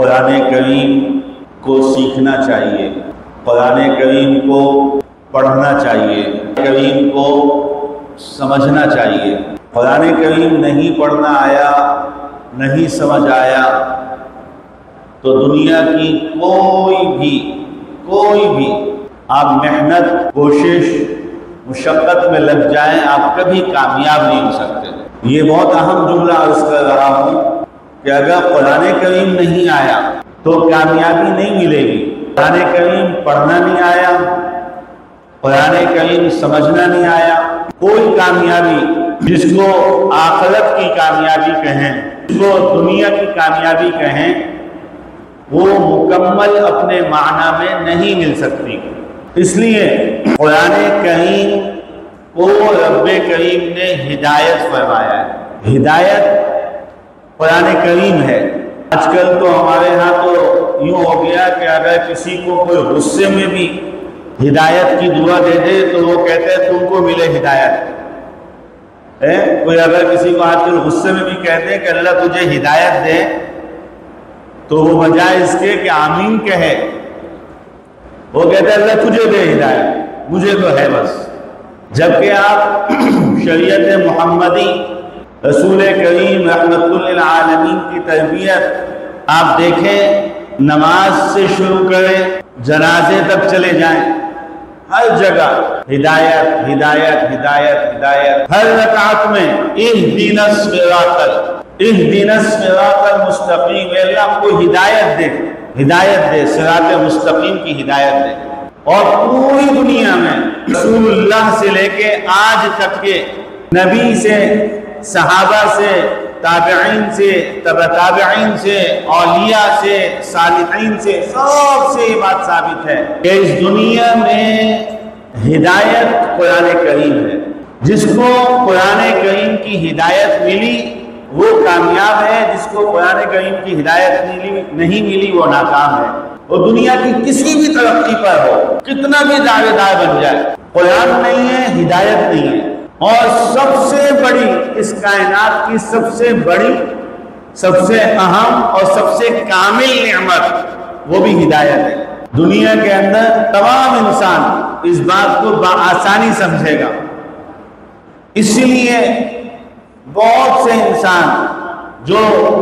قرآن کریم کو سیکھنا چاہیے، قرآن کریم کو پڑھنا چاہیے، کریم کو سمجھنا چاہیے۔ قرآن کریم نہیں پڑھنا آیا، نہیں سمجھ آیا تو دنیا کی کوئی بھی آپ محنت، کوشش، مشقت میں لگ جائیں، آپ کبھی کامیاب نہیں ہو سکتے۔ یہ بہت اہم جملہ عرض کر رہا ہوں کہ اگر قرآن کریم نہیں آیا تو کامیابی نہیں ملے گی۔ قرآن کریم پڑھنا نہیں آیا، قرآن کریم سمجھنا نہیں آیا، کوئی کامیابی جس کو آخرت کی کامیابی کہیں، جس کو دنیا کی کامیابی کہیں، وہ مکمل اپنے معنی میں نہیں مل سکتی۔ اس لیے قرآن کریم کو رب کریم نے ہدایت فرمایا ہے۔ ہدایت قرآن کریم ہے۔ آج کل تو ہمارے ہاں تو یوں ہو گیا کہ اگر کسی کو کوئی غصے میں بھی ہدایت کی دعا دے دے تو وہ کہتے ہیں تم کو ملے ہدایت۔ کوئی اگر کسی کو آج کل غصے میں بھی کہتے ہیں کہ اللہ تجھے ہدایت دے تو وہ بجائے اس کے کہ آمین کہے، وہ کہتے ہیں اللہ تجھے دے ہدایت، مجھے تو ہے بس۔ جبکہ آپ شریعت محمدی، رسول کریم رحمت للعالمین کی تربیت آپ دیکھیں، نماز سے شروع کریں، جنازے تک چلے جائیں، ہر جگہ ہدایت ہدایت ہدایت ہدایت۔ ہر رکعت میں اہدنا الصراط المستقیم، اے اللہ ہم کو ہدایت دے، صراط مستقیم کی ہدایت دے۔ اور پوری دنیا میں رسول اللہ سے لے کے آج تک کے نبی سے، صحابہ سے، تابعین سے، تبع تابعین سے، اولیاء سے، صالحین سے، سب سے یہ بات ثابت ہے کہ اس دنیا میں ہدایت قرآن کریم ہے۔ جس کو قرآن کریم کی ہدایت ملی وہ کامیاب ہے، جس کو قرآن کریم کی ہدایت نہیں ملی وہ ناکام ہے۔ وہ دنیا کی کسی بھی ترقی پر ہو، کتنا بھی دعوے دار بن جائے، قرآن نہیں ہے، ہدایت نہیں ہے۔ اور سب سے بڑی، اس کائنات کی سب سے بڑی، سب سے اہم اور سب سے کامل نعمت وہ بھی ہدایت ہے۔ دنیا کے اندر تمام انسان اس بات کو بآسانی سمجھے گا، اس لیے بہت سے انسان جو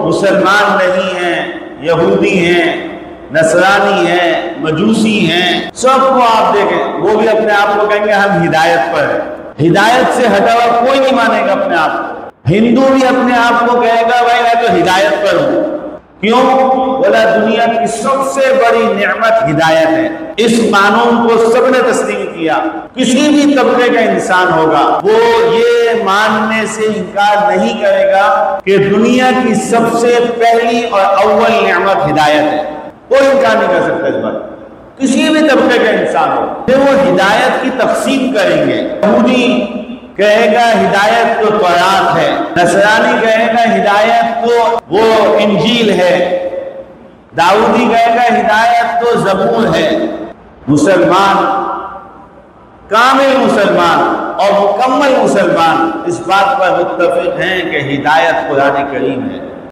مسلمان نہیں ہیں، یہودی ہیں، نصرانی ہیں، مجوسی ہیں، سب کو آپ دیکھیں وہ بھی اپنے آپ کو کہیں گے ہم ہدایت پر ہیں۔ ہدایت سے ہٹا ہوا کوئی نہیں مانے گا اپنے آپ کو۔ ہندو بھی اپنے آپ کو کہے گا بھائی میں تو ہدایت پر ہوں۔ کیوں؟ بولا دنیا کی سب سے بڑی نعمت ہدایت ہے۔ اس قانون کو سب نے تسلیم کیا۔ کسی بھی طبقے کا انسان ہوگا وہ یہ ماننے سے انکار نہیں کرے گا کہ دنیا کی سب سے پہلی اور اول نعمت ہدایت ہے۔ کوئی انکار نہیں کر سکتا اس بات، کسی بھی طبقے کا انسان ہو۔ وہ ہدایت کی تقسیم کریں گے۔ یہودی کہے گا ہدایت تو تورات ہے، نصرانی کہے گا ہدایت تو وہ انجیل ہے، داؤدی کہے گا ہدایت تو زبور ہے۔ مسلمان، کامل مسلمان اور مکمل مسلمان اس بات پر متفق ہیں کہ ہدایت قرآن کریم ہے۔